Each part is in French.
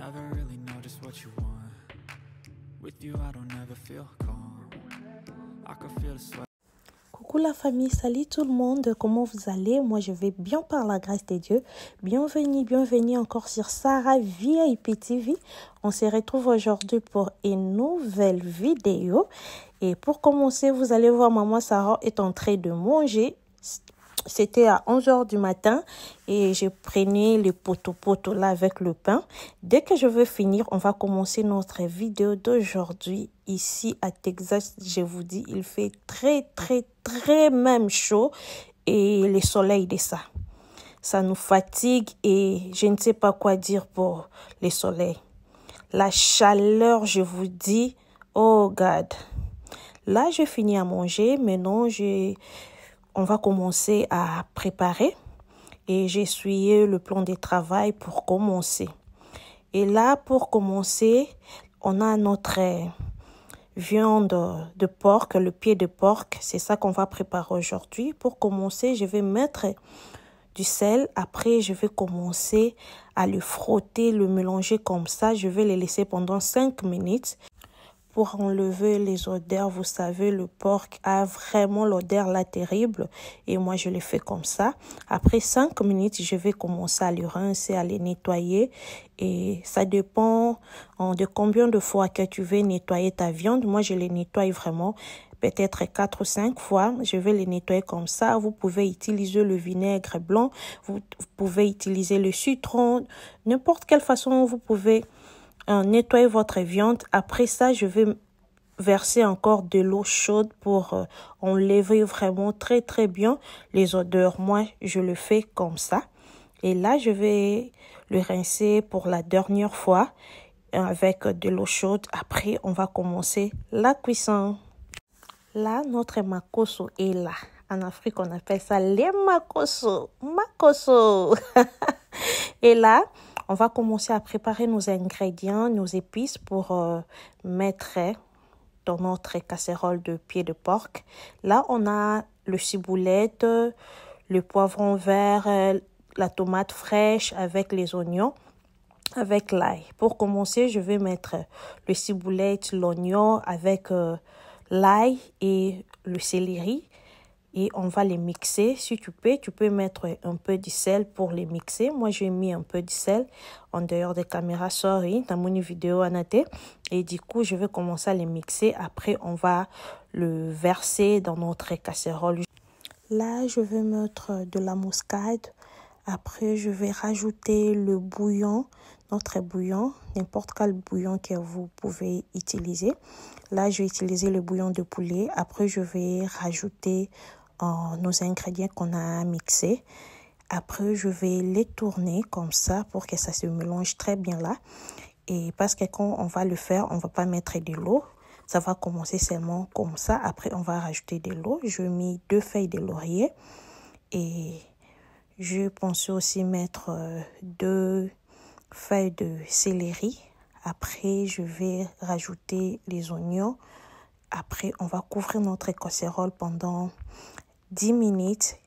never really know just what you want. With you I don't ever feel calm. I can feel the sweat. Coucou la famille, salut tout le monde, comment vous allez? Moi je vais bien par la grâce de Dieu. Bienvenue encore sur Sarah VIP TV. On se retrouve aujourd'hui pour une nouvelle vidéo. Et pour commencer, vous allez voir maman Sarah est en train de manger. C'était à 11h du matin et je prenais le poteau là avec le pain. Dès que je veux finir, on va commencer notre vidéo d'aujourd'hui. Ici à Texas, je vous dis, il fait très même chaud et le soleil de ça. Ça nous fatigue et je ne sais pas quoi dire pour le soleil. La chaleur, je vous dis, oh God. Là, je finis à manger. Maintenant, on va commencer à préparer et j'ai essuyé le plan de travail pour commencer. Et là, pour commencer, on a notre viande de porc, le pied de porc. C'est ça qu'on va préparer aujourd'hui. Pour commencer, je vais mettre du sel. Après, je vais commencer à le frotter, le mélanger comme ça. Je vais le laisser pendant 5 minutes. Pour enlever les odeurs, vous savez, le porc a vraiment l'odeur là terrible. Et moi, je le fais comme ça. Après 5 minutes, je vais commencer à le rincer, à le nettoyer. Et ça dépend de combien de fois que tu veux nettoyer ta viande. Moi, je le nettoie vraiment peut-être 4 ou 5 fois. Je vais le nettoyer comme ça. Vous pouvez utiliser le vinaigre blanc. Vous pouvez utiliser le citron. N'importe quelle façon, vous pouvez nettoyez votre viande. Après ça, je vais verser encore de l'eau chaude pour enlever vraiment très bien les odeurs. Moi, je le fais comme ça. Et là, je vais le rincer pour la dernière fois avec de l'eau chaude. Après, on va commencer la cuisson. Là, notre makoso est là. En Afrique, on appelle ça les makoso. Makoso. Et là, on va commencer à préparer nos ingrédients, nos épices pour mettre dans notre casserole de pied de porc. Là, on a le ciboulette, le poivron vert, la tomate fraîche avec les oignons, avec l'ail. Pour commencer, je vais mettre le ciboulette, l'oignon avec l'ail et le céleri. Et on va les mixer. Si tu peux mettre un peu de sel pour les mixer. Moi, j'ai mis un peu de sel en dehors des caméras. Sorry, dans mon vidéo à noter. Et du coup, je vais commencer à les mixer. Après, on va le verser dans notre casserole. Là, je vais mettre de la muscade. Après, je vais rajouter le bouillon, notre bouillon, n'importe quel bouillon que vous pouvez utiliser. Là, je vais utiliser le bouillon de poulet. Après, je vais rajouter nos ingrédients qu'on a mixés. Après, je vais les tourner comme ça pour que ça se mélange très bien là. Et parce que quand on va le faire, on va pas mettre de l'eau. Ça va commencer seulement comme ça. Après, on va rajouter de l'eau. Je mets 2 feuilles de laurier. Et je pensais aussi mettre 2 feuilles de céleri. Après, je vais rajouter les oignons. Après, on va couvrir notre casserole pendant 10 minutes.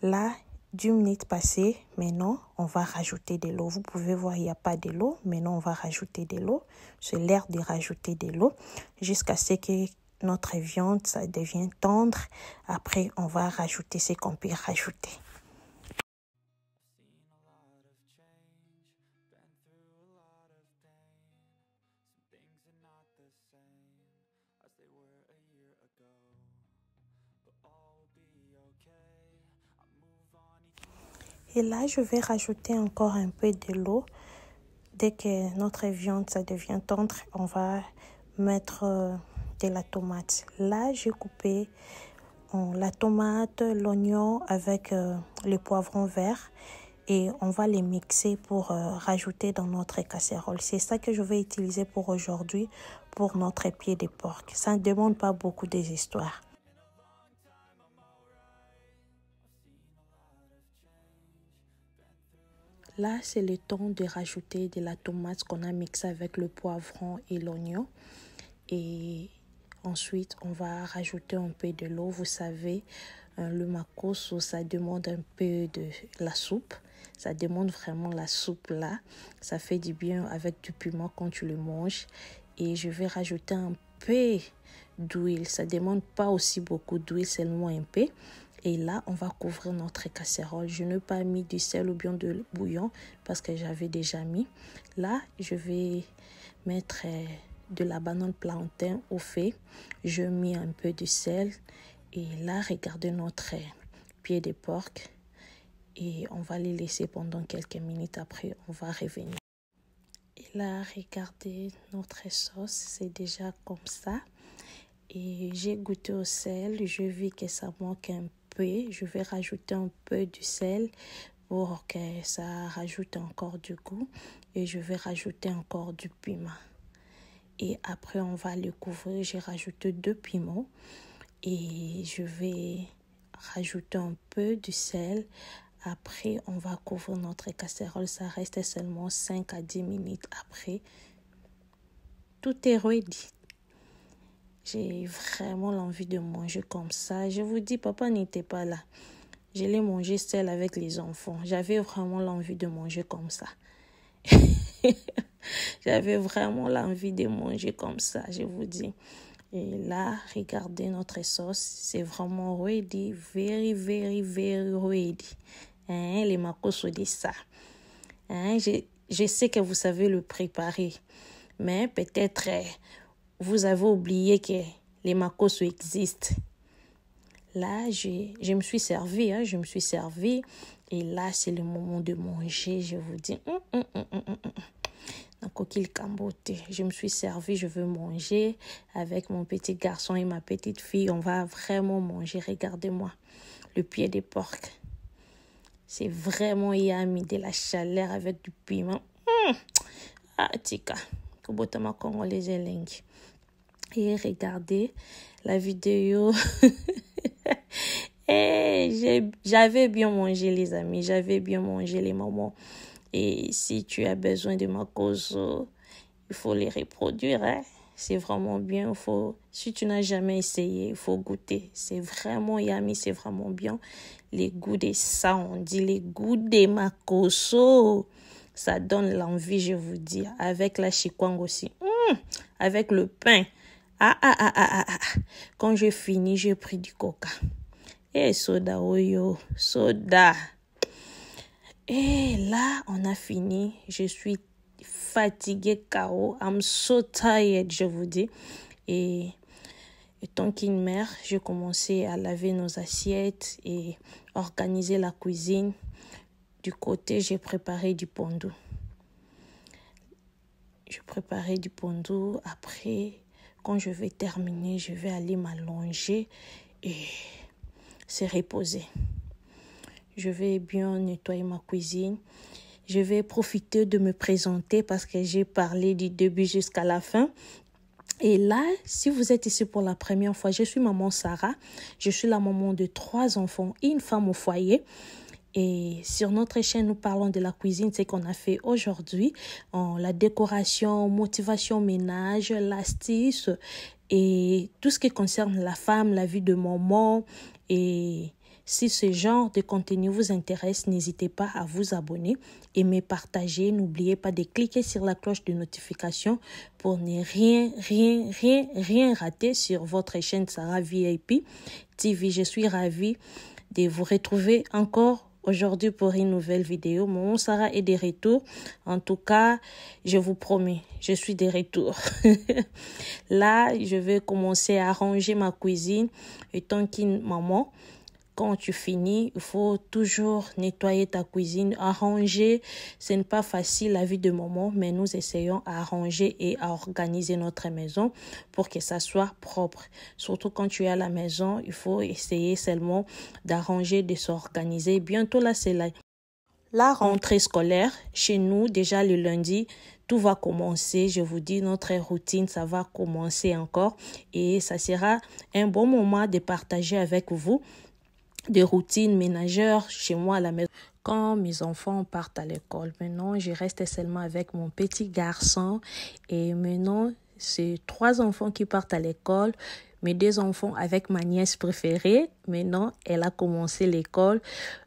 Là, 10 minutes passées, maintenant, on va rajouter de l'eau. Vous pouvez voir, il n'y a pas de l'eau. Maintenant, on va rajouter de l'eau. C'est l'heure de rajouter de l'eau jusqu'à ce que notre viande, ça devienne tendre. Après, on va rajouter ce qu'on peut rajouter. Et là, je vais rajouter encore un peu de l'eau. Dès que notre viande, ça devient tendre, on va mettre de la tomate. Là, j'ai coupé la tomate, l'oignon avec le poivron vert. Et on va les mixer pour rajouter dans notre casserole. C'est ça que je vais utiliser pour aujourd'hui, pour notre pied de porc. Ça ne demande pas beaucoup d'histoires. Là, c'est le temps de rajouter de la tomate qu'on a mixée avec le poivron et l'oignon. Et ensuite, on va rajouter un peu de l'eau. Vous savez, le makoso, ça demande un peu de la soupe. Ça demande vraiment la soupe là. Ça fait du bien avec du piment quand tu le manges. Et je vais rajouter un peu d'huile. Ça ne demande pas aussi beaucoup d'huile, seulement un peu. Et là, on va couvrir notre casserole. Je n'ai pas mis du sel ou bien de bouillon parce que j'avais déjà mis. Là, je vais mettre de la banane plantain au feu. Je mets un peu de sel. Et là, regardez notre pied de porc. Et on va les laisser pendant quelques minutes. Après, on va revenir. Et là, regardez notre sauce. C'est déjà comme ça. Et j'ai goûté au sel. Je vis que ça manque un peu. Je vais rajouter un peu du sel pour que ça rajoute encore du goût. Et je vais rajouter encore du piment. Et après, on va le couvrir. J'ai rajouté 2 piments. Et je vais rajouter un peu du sel. Après, on va couvrir notre casserole. Ça reste seulement 5 à 10 minutes après. Tout est ready. J'ai vraiment l'envie de manger comme ça. Je vous dis, papa n'était pas là. Je l'ai mangé seul avec les enfants. J'avais vraiment l'envie de manger comme ça. J'avais vraiment l'envie de manger comme ça, je vous dis. Et là, regardez notre sauce. C'est vraiment ready. Very, very, very ready. Les makoso disent ça. Je sais que vous savez le préparer. Mais peut-être vous avez oublié que les makoso existent. Là, je me suis servie. Je me suis servie. Et là, c'est le moment de manger. Je vous dis. Je me suis servie, je veux manger avec mon petit garçon et ma petite fille. On va vraiment manger. Regardez-moi, le pied de porc. C'est vraiment yummy, de la chaleur avec du piment. Ah, tika, kubotama congolais elengi. Et regardez la vidéo. J'avais bien mangé, les amis. J'avais bien mangé, les mamans. Et si tu as besoin de makoso, il faut les reproduire. C'est vraiment bien. Si tu n'as jamais essayé, il faut goûter. C'est vraiment yummy, c'est vraiment bien. Les goûts de ça, on dit les goûts des makoso. Ça donne l'envie, je vous dis. Avec la chikwang aussi. Avec le pain. Quand je finis, j'ai pris du coca. Et soda, oyo, soda. Et là, on a fini. Je suis fatiguée, KO. I'm so tired, je vous dis. Et tant qu'une mère, j'ai commencé à laver nos assiettes et organiser la cuisine. Du côté, j'ai préparé du pondou. Je préparais du pondou. Après, quand je vais terminer, je vais aller m'allonger et se reposer. Je vais bien nettoyer ma cuisine. Je vais profiter de me présenter parce que j'ai parlé du début jusqu'à la fin. Et là, si vous êtes ici pour la première fois, je suis maman Sarah. Je suis la maman de 3 enfants et une femme au foyer. Et sur notre chaîne, nous parlons de la cuisine, c'est qu'on a fait aujourd'hui. La décoration, motivation, ménage, l'astuce et tout ce qui concerne la femme, la vie de maman. Et si ce genre de contenu vous intéresse, n'hésitez pas à vous abonner, aimer, partager. N'oubliez pas de cliquer sur la cloche de notification pour ne rien rater sur votre chaîne Sarah VIP TV. Je suis ravie de vous retrouver encore aujourd'hui pour une nouvelle vidéo. Mon Sarah est de retour. En tout cas, je vous promets, je suis de retour. Là, je vais commencer à ranger ma cuisine. Étant qu'une maman, quand tu finis, il faut toujours nettoyer ta cuisine, arranger. Ce n'est pas facile la vie de maman, mais nous essayons à arranger et à organiser notre maison pour que ça soit propre. Surtout quand tu es à la maison, il faut essayer seulement d'arranger, de s'organiser. Bientôt là, c'est la rentrée scolaire. Chez nous, déjà le lundi, tout va commencer. Je vous dis, notre routine, ça va commencer encore. Et ça sera un bon moment de partager avec vous des routines ménagères chez moi à la maison. Quand mes enfants partent à l'école, maintenant, je reste seulement avec mon petit garçon. Et maintenant, c'est 3 enfants qui partent à l'école. mes 2 enfants avec ma nièce préférée. Maintenant, elle a commencé l'école.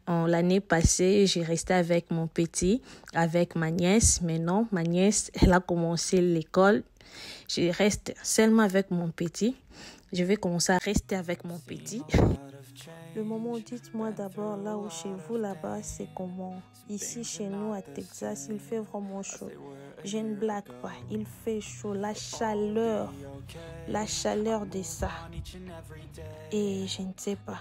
L'année passée, j'ai resté avec mon petit, avec ma nièce. Maintenant, ma nièce, elle a commencé l'école. Je reste seulement avec mon petit. Je vais commencer à rester avec mon petit. Le moment, dites-moi d'abord, là où chez vous, là-bas, c'est comment? Ici, chez nous, à Texas, il fait vraiment chaud. Je ne blague pas, il fait chaud. La chaleur de ça. Et je ne sais pas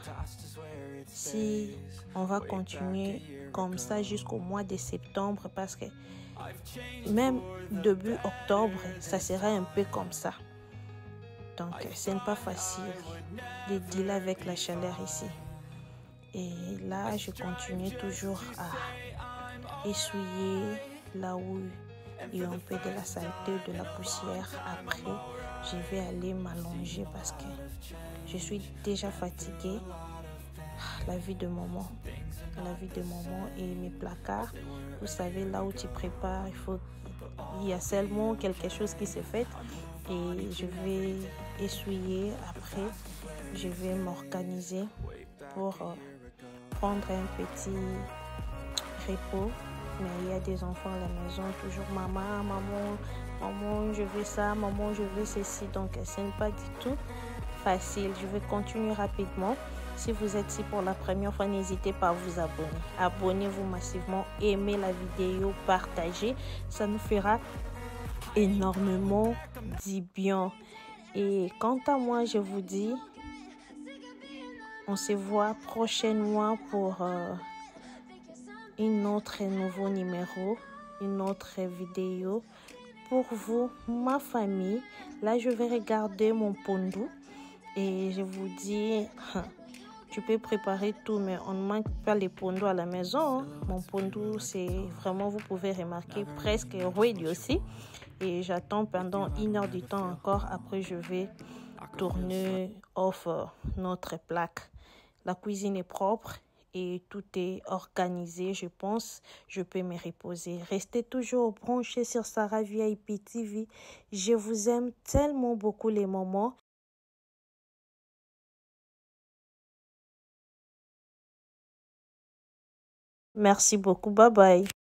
si on va continuer comme ça jusqu'au mois de septembre, parce que même début octobre, ça sera un peu comme ça. Donc, ce n'est pas facile de dealer avec la chaleur ici. Et là, je continue toujours à essuyer là où il y a un peu de la saleté, de la poussière. Après, je vais aller m'allonger parce que je suis déjà fatiguée. La vie de maman et mes placards. Vous savez, là où tu prépares, il y a seulement quelque chose qui se fait. Et je vais essuyer. Après, je vais m'organiser pour prendre un petit repos. Mais il y a des enfants à la maison, toujours maman, je veux ça, maman, je veux ceci. Donc, ce n'est pas du tout facile. Je vais continuer rapidement. Si vous êtes ici pour la première fois, n'hésitez pas à vous abonner. Abonnez-vous massivement, aimez la vidéo, partagez. Ça nous fera énormément du bien. Et quant à moi, je vous dis, on se voit prochainement pour un autre nouveau numéro, une autre vidéo pour vous, ma famille. Là, je vais regarder mon pondu et je vous dis, tu peux préparer tout, mais on ne manque pas les pondus à la maison. Mon pondu, c'est vraiment, vous pouvez remarquer, presque ready aussi. Et j'attends pendant 1 heure du temps encore. Après, je vais tourner off notre plaque. La cuisine est propre et tout est organisé. Je pense je peux me reposer. Restez toujours branchés sur Sarah VIP TV. Je vous aime tellement beaucoup les moments. Merci beaucoup. Bye bye.